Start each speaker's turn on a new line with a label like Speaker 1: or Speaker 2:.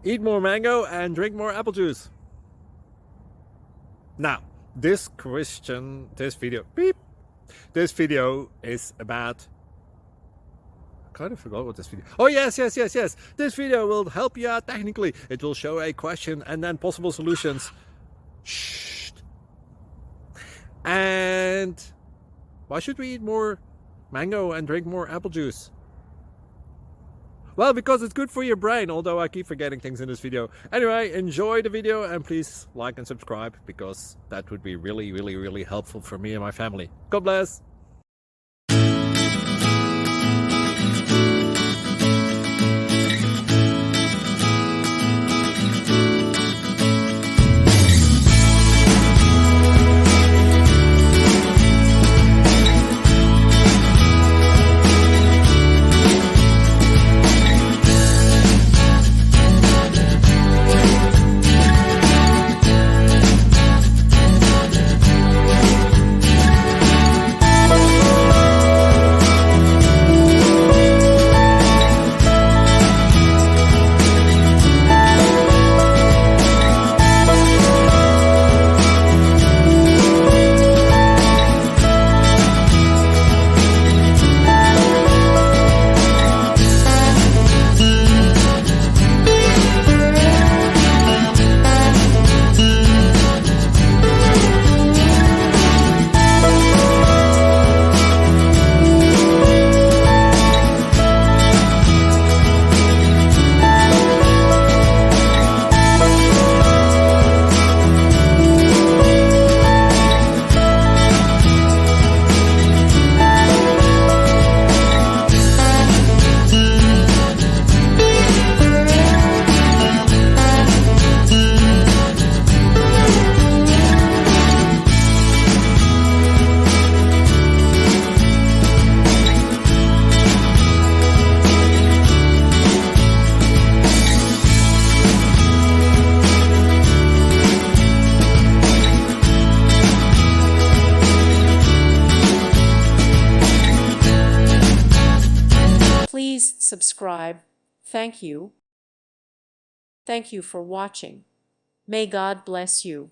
Speaker 1: Eat more mango and drink more apple juice. Now, this video is about, I kind of forgot what this video. Oh, yes. This video will help you out technically. It will show a question and then possible solutions. Shh. And why should we eat more mango and drink more apple juice? Well, because it's good for your brain, although I keep forgetting things in this video. Anyway, enjoy the video and please like and subscribe, because that would be really helpful for me and my family. God bless!
Speaker 2: Please subscribe. Thank you. Thank you for watching. May God bless you.